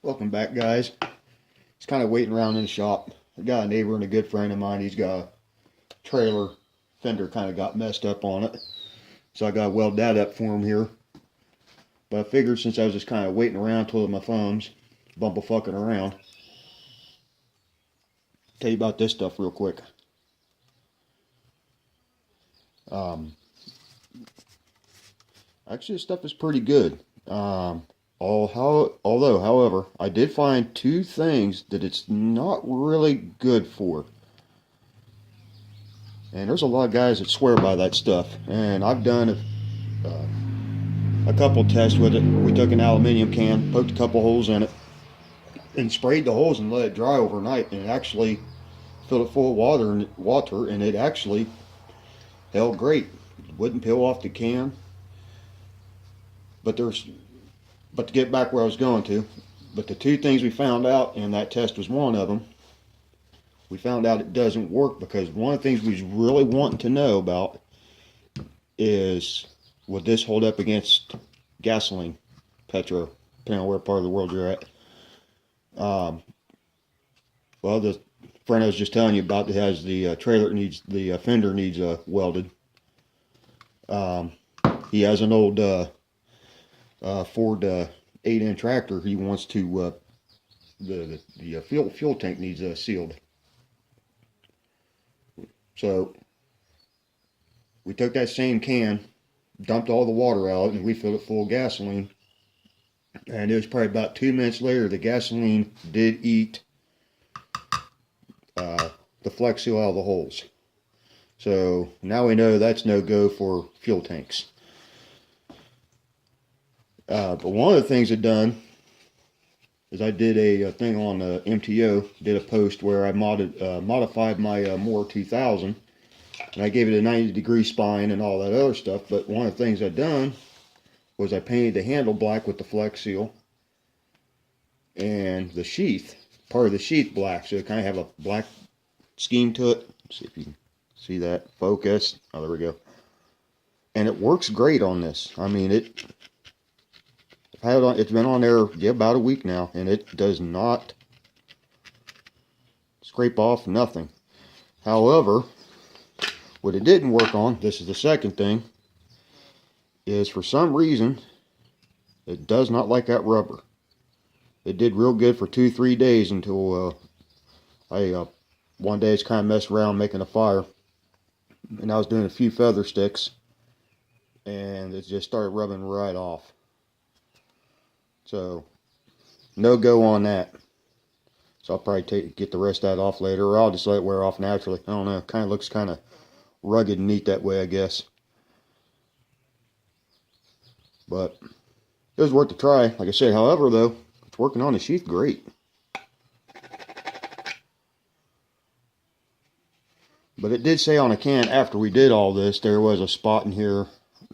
Welcome back, guys. Just kind of waiting around in the shop. I got a neighbor and a good friend of mine. He's got a trailer fender kind of got messed up on it. So I got to weld that up for him here. But I figured since I was just kind of waiting around, twiddling my thumbs, fucking around, tell you about this stuff real quick. Actually, this stuff is pretty good. However, I did find two things that it's not really good for. And there's a lot of guys that swear by that stuff. And I've done a couple tests with it. We took an aluminum can, poked a couple holes in it, and sprayed the holes and let it dry overnight. And it actually filled it full of water, and it actually held great. It wouldn't peel off the can. But to get back where I was going to, but the two things we found out, and that test was one of them, we found out it doesn't work because one of the things we was really wanting to know about is, would this hold up against gasoline, petrol, depending on where part of the world you're at. Well, the friend I was just telling you about that has the trailer needs, the fender needs welded. He has an old Ford 8-inch tractor. He wants to the fuel tank needs sealed. So we took that same can, dumped all the water out, and we filled it full of gasoline. And it was probably about 2 minutes later, the gasoline did eat the Flex Seal out of the holes. So now we know that's no go for fuel tanks. But one of the things I've done is I did a thing on MTO, did a post where I modified my Moore 2000, and I gave it a 90-degree spine and all that other stuff. But one of the things I've done was I painted the handle black with the Flex Seal and the sheath, part of the sheath black, so it kind of have a black scheme to it. Let's see if you can see that. Focus. Oh, there we go. And it works great on this. I mean, it's been on there about a week now, and it does not scrape off nothing. However, what it didn't work on, this is the second thing, is for some reason it does not like that rubber. It did real good for 2-3 days until one day it's kind of messed around making a fire, and I was doing a few feather sticks, and it just started rubbing right off. So, no go on that. So I'll probably get the rest of that off later, or I'll just let it wear off naturally. I don't know. Kind of looks kind of rugged and neat that way, I guess. But it was worth a try. Like I said, however, though, it's working on the sheath great. But it did say on a can after we did all this, there was a spot in here.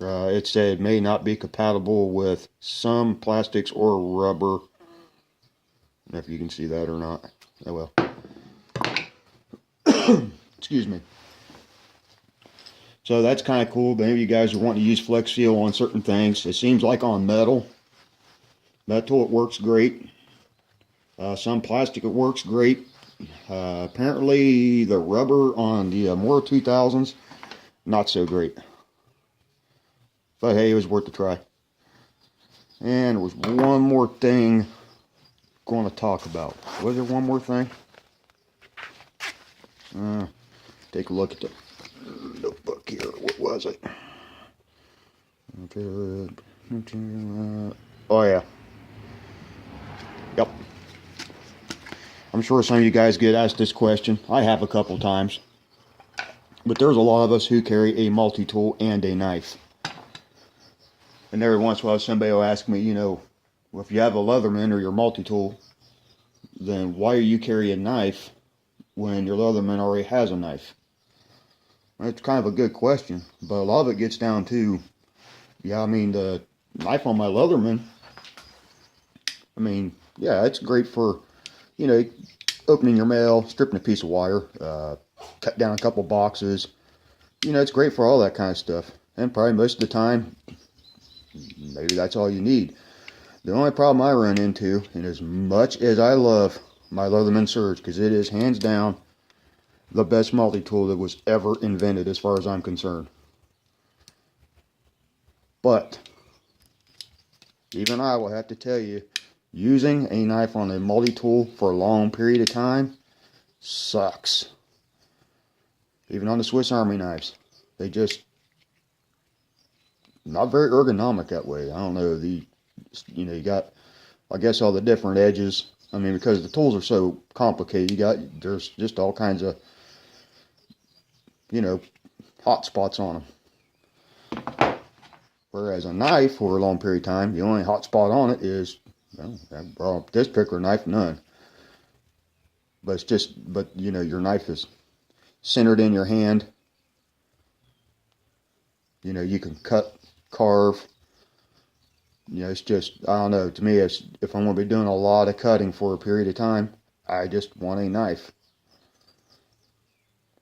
It said it may not be compatible with some plastics or rubber. I don't know if you can see that or not. Oh well. Excuse me. So that's kind of cool. Maybe you guys are wanting to use Flex Seal on certain things. It seems like on metal it works great. Some plastic it works great. Apparently the rubber on the Moore 2000s, not so great. But hey, it was worth a try. And there was one more thing I'm going to talk about. Was there one more thing? Take a look at the notebook here. What was it? Oh yeah. Yep. I'm sure some of you guys get asked this question. I have a couple times. But there's a lot of us who carry a multi-tool and a knife. And every once in a while somebody will ask me, well, if you have a Leatherman or your multi-tool, then why are you carrying a knife when your Leatherman already has a knife? Well, it's kind of a good question, but a lot of it gets down to, the knife on my Leatherman, yeah, it's great for, opening your mail, stripping a piece of wire, cut down a couple boxes. It's great for all that kind of stuff. And probably most of the time, maybe that's all you need. The only problem I run into, and as much as I love my Leatherman Surge, because it is hands down the best multi-tool that was ever invented as far as I'm concerned. But even I will have to tell you, using a knife on a multi-tool for a long period of time sucks. Even on the Swiss Army knives, they just not very ergonomic that way. I don't know, you got, I guess, all the different edges. I mean, because the tools are so complicated, there's just all kinds of, hot spots on them. Whereas a knife, for a long period of time, the only hot spot on it is, well, this particular knife, none. But it's just, your knife is centered in your hand. You can cut, carve. It's just, I don't know, to me, if I'm going to be doing a lot of cutting for a period of time, I just want a knife.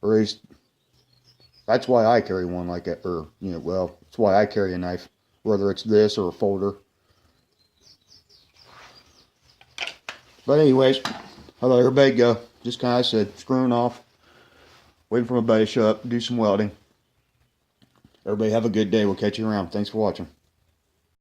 Or at least, that's why I carry one like that, or, it's why I carry a knife, whether it's this or a folder. But anyways, I let everybody go. Just kind of said, screwing off, waiting for my buddy to show up, do some welding. Everybody have a good day. We'll catch you around. Thanks for watching.